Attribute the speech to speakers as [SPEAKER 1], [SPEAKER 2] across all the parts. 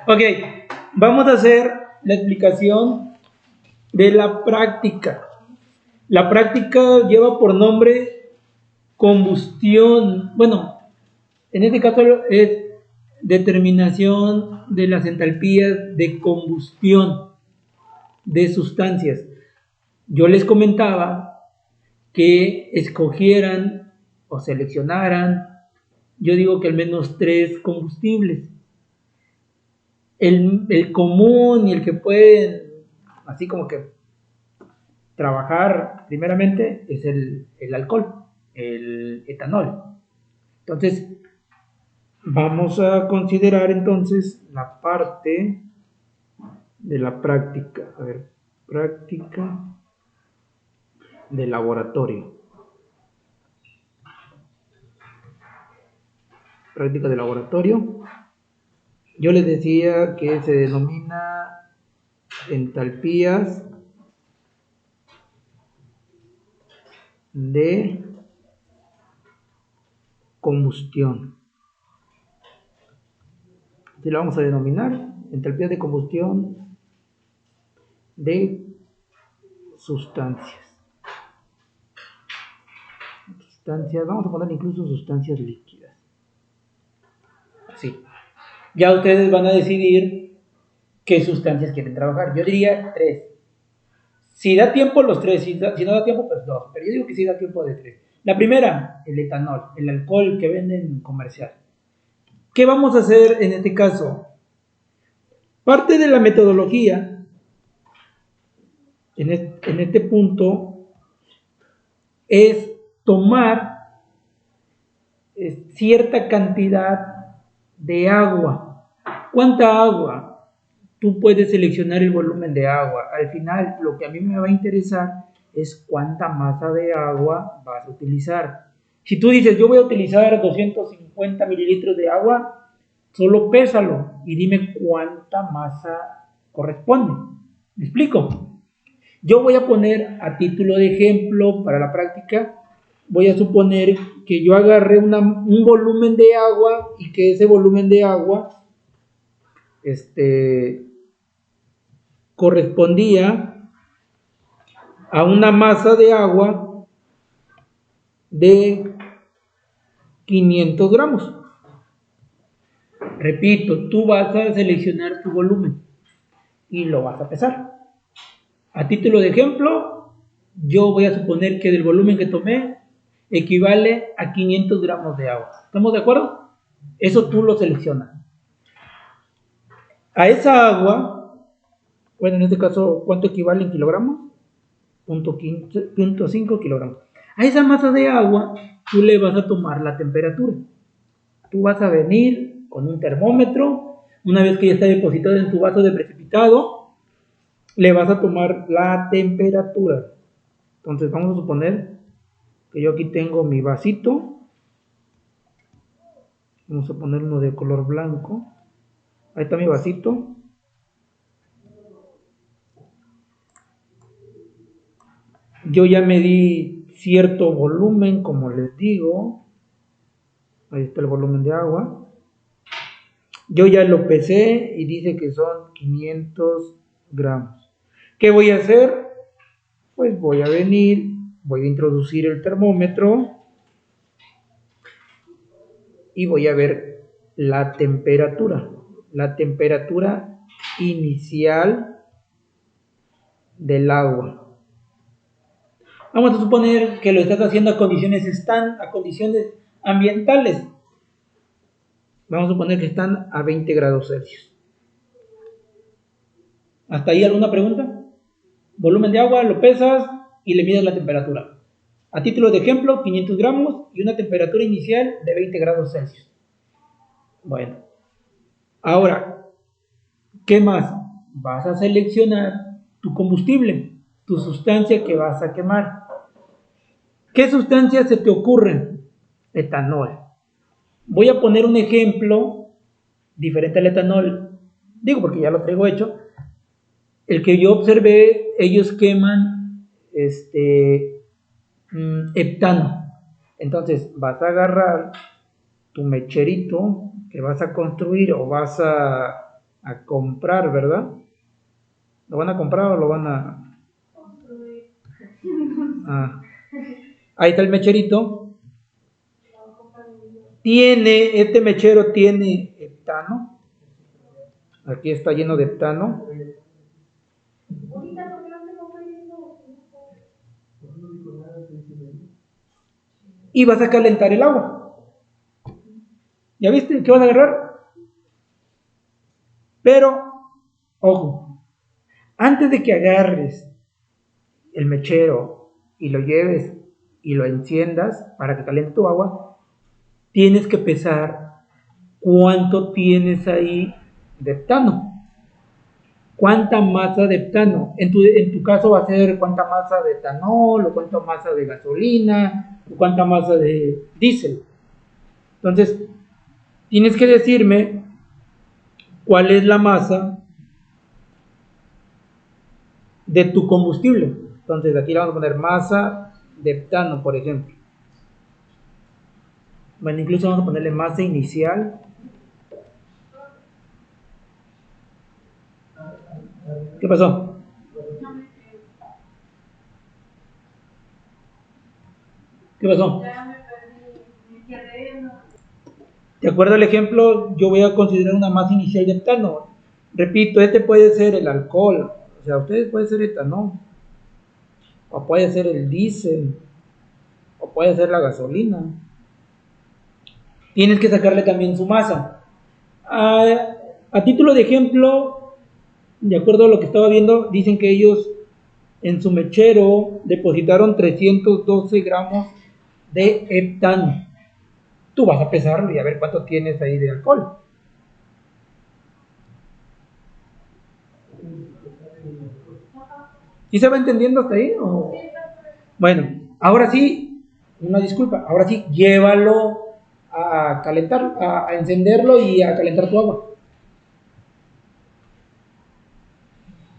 [SPEAKER 1] Ok, vamos a hacer la explicación de la práctica. La práctica lleva por nombre combustión. Bueno, en este caso es determinación de las entalpías de combustión de sustancias. Yo les comentaba que escogieran o seleccionaran, yo digo que al menos 3 combustibles. El común y el que pueden, así como que trabajar primeramente, es el alcohol, el etanol. Entonces, vamos a considerar entonces la parte de la práctica. A ver, práctica de laboratorio. Práctica de laboratorio. Yo les decía que se denomina entalpías de combustión. Así lo vamos a denominar, entalpías de combustión de sustancias. Vamos a poner incluso sustancias líquidas. Así. Ya ustedes van a decidir qué sustancias quieren trabajar. Yo diría 3. Si da tiempo, los 3. Si no da tiempo, pues 2. Pero yo digo que sí da tiempo de 3. La primera, el etanol, el alcohol que venden comercial. ¿Qué vamos a hacer en este caso? Parte de la metodología, en este punto, es tomar cierta cantidad de agua. ¿Cuánta agua? Tú puedes seleccionar el volumen de agua. Al final, lo que a mí me va a interesar es cuánta masa de agua vas a utilizar. Si tú dices, yo voy a utilizar 250 mililitros de agua, solo pésalo y dime cuánta masa corresponde. ¿Me explico? Yo voy a poner a título de ejemplo para la práctica, voy a suponer que yo agarré un volumen de agua y que ese volumen de agua correspondía a una masa de agua de 500 gramos. Repito, tú vas a seleccionar tu volumen y lo vas a pesar. A título de ejemplo, yo voy a suponer que del volumen que tomé equivale a 500 gramos de agua. ¿Estamos de acuerdo? Eso tú lo seleccionas. A esa agua, bueno, en este caso, ¿cuánto equivale en kilogramos? 0.5 kilogramos. A esa masa de agua, tú le vas a tomar la temperatura. Tú vas a venir con un termómetro, una vez que ya está depositado en tu vaso de precipitado, le vas a tomar la temperatura. Entonces vamos a suponer que yo aquí tengo mi vasito. Vamos a poner uno de color blanco. Ahí está mi vasito. Yo ya medí cierto volumen, como les digo. Ahí está el volumen de agua. Yo ya lo pesé y dice que son 500 gramos. ¿Qué voy a hacer? Pues voy a venir, voy a introducir el termómetro y voy a ver la temperatura inicial del agua. Vamos a suponer que lo estás haciendo a condiciones ambientales. Vamos a suponer que están a 20 grados Celsius. ¿Hasta ahí alguna pregunta? Volumen de agua, lo pesas y le mides la temperatura. A título de ejemplo, 500 gramos y una temperatura inicial de 20 grados Celsius. Bueno, ahora, ¿qué más? Vas a seleccionar tu combustible, tu sustancia que vas a quemar. ¿Qué sustancias se te ocurren? Etanol. Voy a poner un ejemplo diferente al etanol. Digo porque ya lo traigo hecho. El que yo observé, ellos queman heptano. Entonces vas a agarrar tu mecherito, que vas a construir o vas a comprar, ¿verdad? ¿Lo van a comprar o lo van a construir? Ahí está el mecherito. Este mechero tiene heptano. Aquí está lleno de heptano. Y vas a calentar el agua. ¿Ya viste? ¿Qué vas a agarrar? Pero, ojo, antes de que agarres el mechero y lo lleves y lo enciendas para que caliente tu agua, tienes que pesar cuánto tienes ahí de heptano. ¿Cuánta masa de heptano? En tu caso va a ser cuánta masa de etanol, o cuánta masa de gasolina, o cuánta masa de diésel. Entonces, tienes que decirme cuál es la masa de tu combustible. Entonces, aquí le vamos a poner masa de heptano, por ejemplo. Bueno, incluso vamos a ponerle masa inicial. ¿Qué pasó? ¿Qué pasó? De acuerdo al ejemplo, yo voy a considerar una masa inicial de heptano. Repito, este puede ser el alcohol, o sea, ustedes puede ser etanol, o puede ser el diésel, o puede ser la gasolina. Tienes que sacarle también su masa. A título de ejemplo, de acuerdo a lo que estaba viendo, dicen que ellos en su mechero depositaron 312 gramos de heptano. Tú vas a pesarlo y a ver cuánto tienes ahí de alcohol. ¿Sí se va entendiendo hasta ahí? ¿O? Bueno, ahora sí, una disculpa, ahora sí, llévalo a calentar, a encenderlo y a calentar tu agua.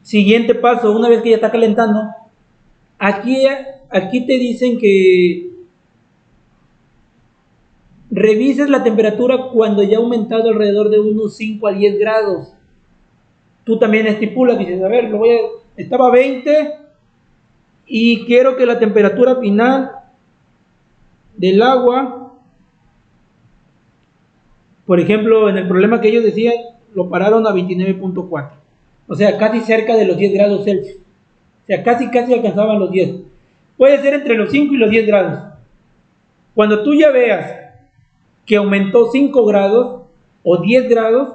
[SPEAKER 1] Siguiente paso, una vez que ya está calentando, aquí te dicen que revises la temperatura cuando ya ha aumentado alrededor de unos 5 a 10 grados. Tú también estipulas, dices, a ver, estaba a 20 y quiero que la temperatura final del agua, por ejemplo, en el problema que ellos decían, lo pararon a 29.4. O sea, casi cerca de los 10 grados Celsius. O sea, casi alcanzaban los 10. Puede ser entre los 5 y los 10 grados. Cuando tú ya veas que aumentó 5 grados o 10 grados,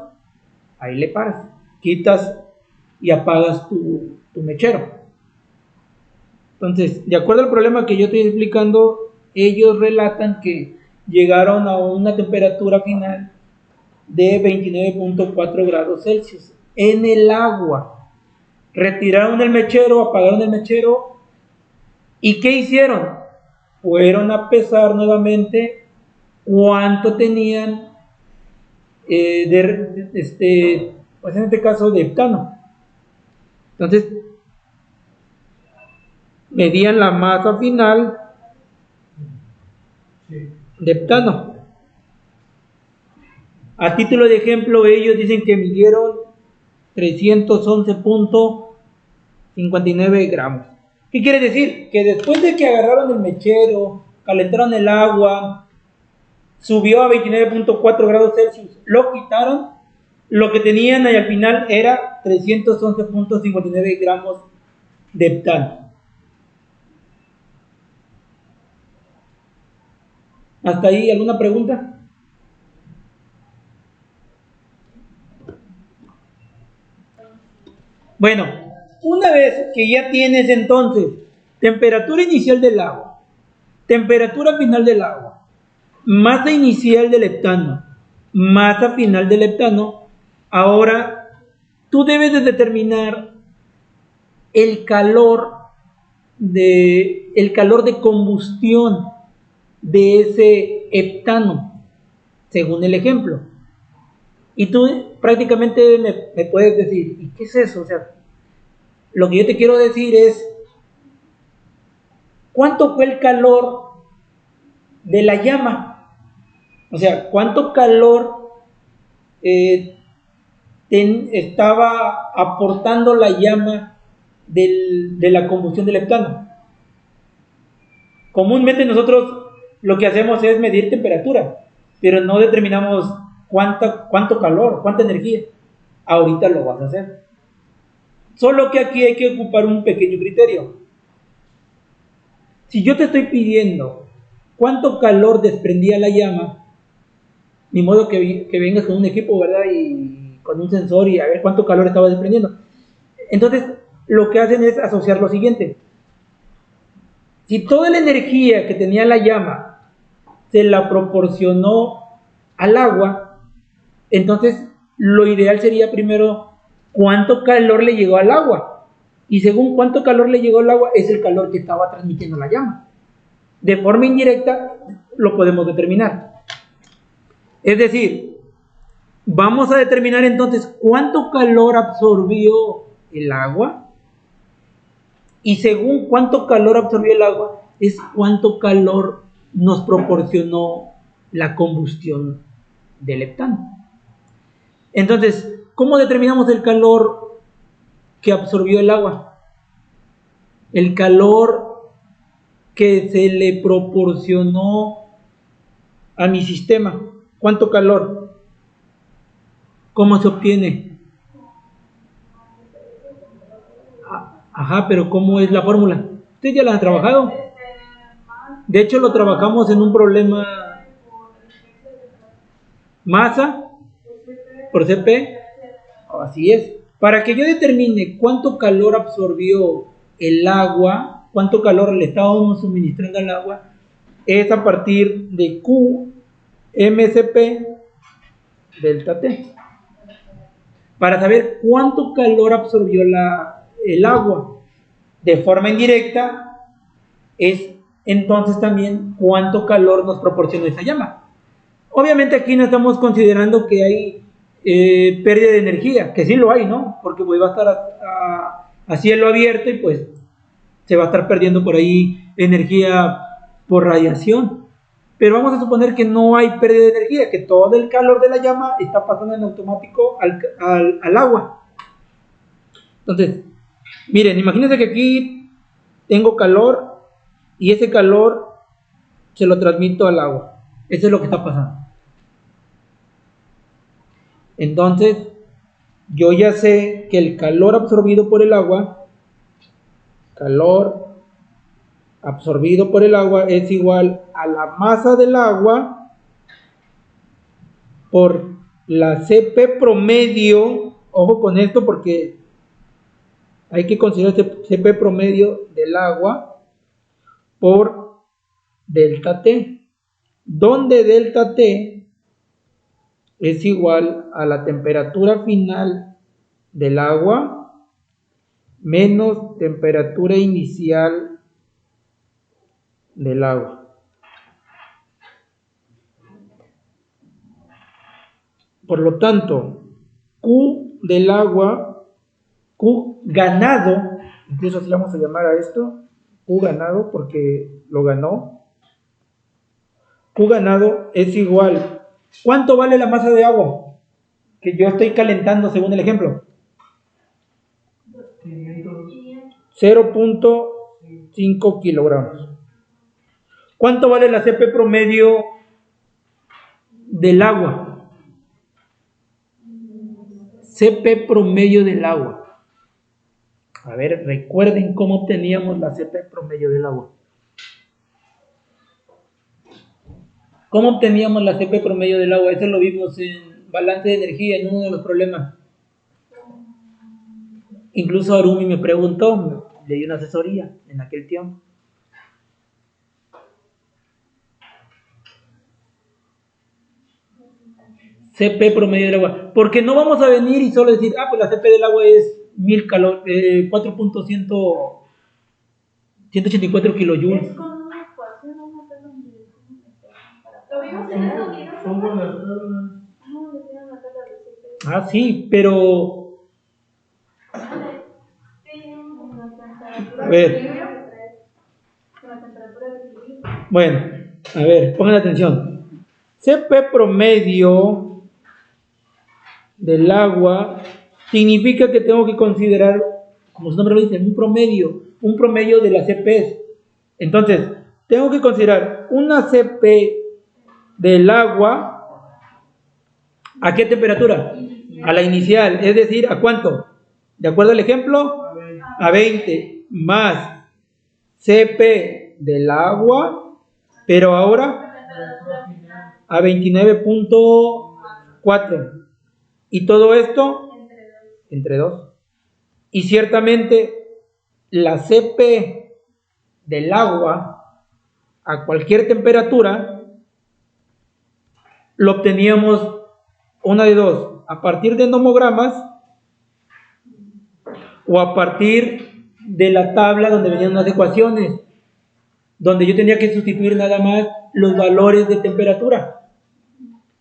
[SPEAKER 1] ahí le paras, quitas y apagas tu mechero. Entonces, de acuerdo al problema que yo estoy explicando, ellos relatan que llegaron a una temperatura final de 29.4 grados Celsius en el agua. Retiraron el mechero, apagaron el mechero. ¿Y qué hicieron? Fueron a pesar nuevamente cuánto tenían pues en este caso de heptano. Entonces, medían la masa final de heptano. A título de ejemplo, ellos dicen que midieron 311.59 gramos. ¿Qué quiere decir? Que después de que agarraron el mechero, calentaron el agua, subió a 29.4 grados Celsius, lo quitaron, lo que tenían ahí al final era 311.59 gramos de heptano. ¿Hasta ahí alguna pregunta? Bueno, una vez que ya tienes entonces temperatura inicial del agua, temperatura final del agua, masa inicial del heptano, masa final del heptano, ahora tú debes de determinar el calor de combustión de ese heptano, según el ejemplo. Y tú prácticamente me puedes decir, ¿y qué es eso? O sea, lo que yo te quiero decir es, ¿cuánto fue el calor de la llama? O sea, ¿cuánto calor estaba aportando la llama de la combustión del heptano. Comúnmente nosotros lo que hacemos es medir temperatura, pero no determinamos cuánto calor, cuánta energía. Ahorita lo vas a hacer. Solo que aquí hay que ocupar un pequeño criterio. Si yo te estoy pidiendo cuánto calor desprendía la llama, ni modo que vengas con un equipo, ¿verdad? Y con un sensor y a ver cuánto calor estaba desprendiendo. Entonces, lo que hacen es asociar lo siguiente. Si toda la energía que tenía la llama se la proporcionó al agua, entonces lo ideal sería primero cuánto calor le llegó al agua. Y según cuánto calor le llegó al agua, es el calor que estaba transmitiendo la llama. De forma indirecta lo podemos determinar. Es decir, vamos a determinar entonces cuánto calor absorbió el agua. Y según cuánto calor absorbió el agua, es cuánto calor nos proporcionó la combustión del heptano. Entonces, ¿cómo determinamos el calor que absorbió el agua? El calor que se le proporcionó a mi sistema. ¿Cuánto calor? ¿Cómo se obtiene? Ajá, pero ¿cómo es la fórmula? Ustedes ya la han trabajado. De hecho, lo trabajamos en un problema masa por CP. Así es. Para que yo determine cuánto calor absorbió el agua, cuánto calor le estábamos suministrando al agua, es a partir de Q MCP delta T. Para saber cuánto calor absorbió el agua de forma indirecta, es entonces también cuánto calor nos proporcionó esa llama. Obviamente aquí no estamos considerando que hay pérdida de energía, que sí lo hay, ¿no? Porque pues va a estar a cielo abierto y pues se va a estar perdiendo por ahí energía por radiación. Pero vamos a suponer que no hay pérdida de energía, que todo el calor de la llama está pasando en automático al agua. Entonces, miren, imagínense que aquí tengo calor y ese calor se lo transmito al agua. Eso es lo que está pasando. Entonces, yo ya sé que el calor absorbido por el agua, calor absorbido por el agua es igual a la masa del agua por la CP promedio. Ojo con esto porque hay que considerar este CP promedio del agua por delta T, donde delta T es igual a la temperatura final del agua menos temperatura inicial del agua. Por lo tanto, Q del agua, Q ganado, incluso así vamos a llamar a esto, Q ganado porque lo ganó. Q ganado es igual. ¿Cuánto vale la masa de agua que yo estoy calentando según el ejemplo? 0.5 kilogramos. ¿Cuánto vale la CP promedio del agua? CP promedio del agua. A ver, recuerden cómo obteníamos la CP promedio del agua. ¿Cómo obteníamos la CP promedio del agua? Eso lo vimos en balance de energía, en uno de los problemas. Incluso Arumi me preguntó, le di una asesoría en aquel tiempo. CP promedio del agua. Porque no vamos a venir y solo decir, pues la CP del agua es 4.184 kilojoules. Sí, pero a ver. Bueno, a ver, pongan atención. CP promedio del agua, significa que tengo que considerar, como su nombre lo dice, un promedio de las CPs. Entonces, tengo que considerar una CP del agua, ¿a qué temperatura? A la inicial, es decir, ¿a cuánto? De acuerdo al ejemplo, a 20 más CP del agua, pero ahora a 29.4. Y todo esto entre 2. Y ciertamente la CP del agua a cualquier temperatura lo obteníamos una de dos, a partir de nomogramas o a partir de la tabla donde venían unas ecuaciones, donde yo tenía que sustituir nada más los valores de temperatura.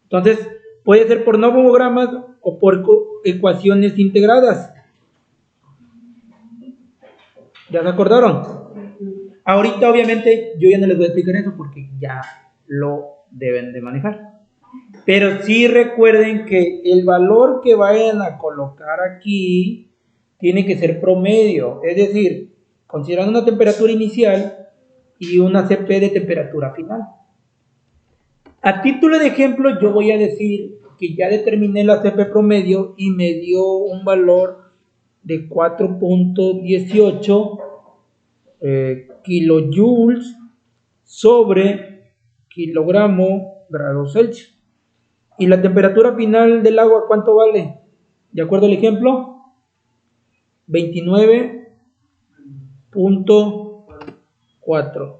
[SPEAKER 1] Entonces, puede ser por nomogramas o por ecuaciones integradas. ¿Ya se acordaron? Ahorita, obviamente, yo ya no les voy a explicar eso porque ya lo deben de manejar. Pero sí recuerden que el valor que vayan a colocar aquí tiene que ser promedio, es decir, considerando una temperatura inicial y una CP de temperatura final. A título de ejemplo, yo voy a decir que ya determiné la CP promedio y me dio un valor de 4.18 kilojoules sobre kilogramo grados Celsius. ¿Y la temperatura final del agua cuánto vale? De acuerdo al ejemplo, 29.4.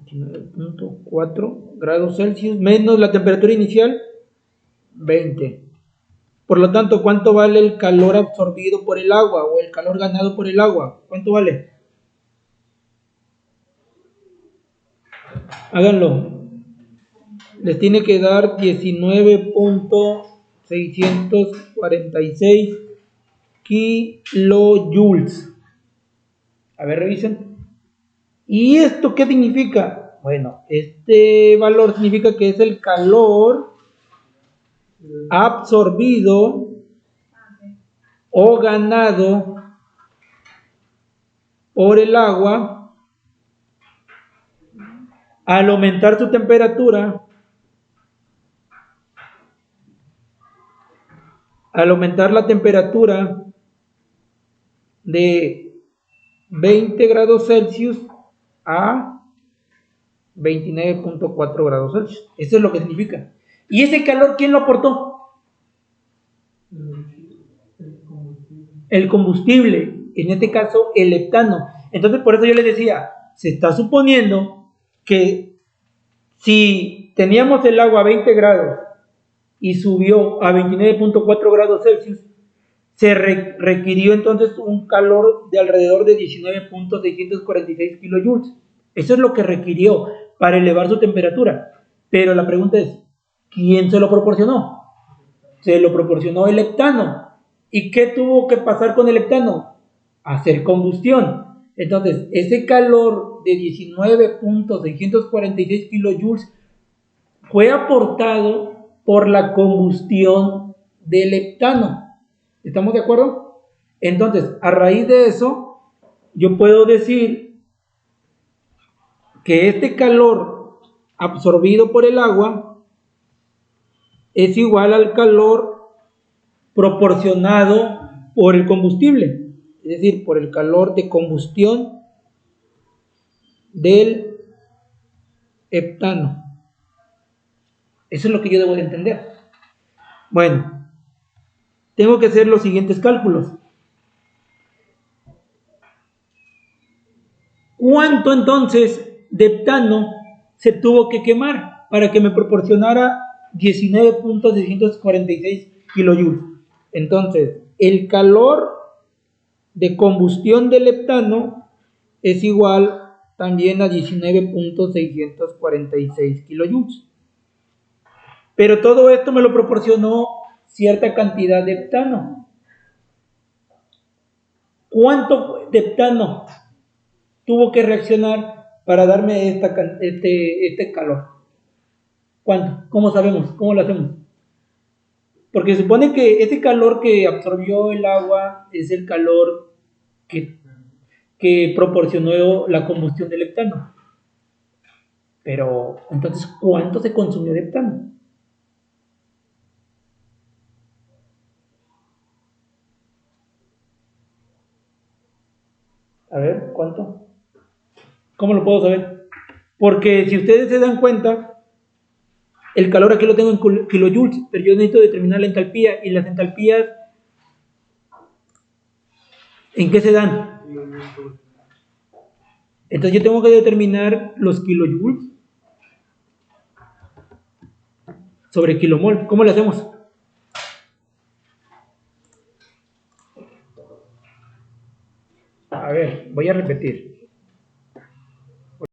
[SPEAKER 1] 29.4 grados Celsius menos la temperatura inicial, 20. Por lo tanto, ¿cuánto vale el calor absorbido por el agua o el calor ganado por el agua? ¿Cuánto vale? Háganlo. Les tiene que dar 19.646 kilojoules. A ver, revisen. ¿Y esto qué significa? Bueno, este valor significa que es el calor absorbido o ganado por el agua al aumentar su temperatura, al aumentar la temperatura de 20 grados Celsius a 29.4 grados Celsius. Eso es lo que significa. ¿Y ese calor quién lo aportó? El combustible, en este caso el heptano. Entonces, por eso yo les decía, se está suponiendo que si teníamos el agua a 20 grados y subió a 29.4 grados Celsius, se requirió entonces un calor de alrededor de 19.646 kilojoules. Eso es lo que requirió para elevar su temperatura. Pero la pregunta es, ¿quién se lo proporcionó? Se lo proporcionó el heptano. ¿Y qué tuvo que pasar con el heptano? Hacer combustión. Entonces, ese calor de 19.646 kilojoules fue aportado por la combustión del heptano. ¿Estamos de acuerdo? Entonces, a raíz de eso, yo puedo decir que este calor absorbido por el agua es igual al calor proporcionado por el combustible, es decir, por el calor de combustión del heptano. Eso es lo que yo debo de entender. Bueno, tengo que hacer los siguientes cálculos. ¿Cuánto entonces de heptano se tuvo que quemar para que me proporcionara 19.646 kilojoules? Entonces, el calor de combustión del heptano es igual también a 19.646 kilojoules. Pero todo esto me lo proporcionó cierta cantidad de heptano. ¿Cuánto de heptano tuvo que reaccionar para darme este calor? ¿Cuánto? ¿Cómo sabemos? ¿Cómo lo hacemos? Porque se supone que ese calor que absorbió el agua es el calor que proporcionó la combustión del heptano. Pero, entonces, ¿cuánto se consumió de heptano? A ver, ¿cuánto? ¿Cómo lo puedo saber? Porque si ustedes se dan cuenta, el calor aquí lo tengo en kilojoules, pero yo necesito determinar la entalpía, y las entalpías, ¿en qué se dan? Entonces yo tengo que determinar los kilojoules sobre kilomol. ¿Cómo lo hacemos? A ver, voy a repetir.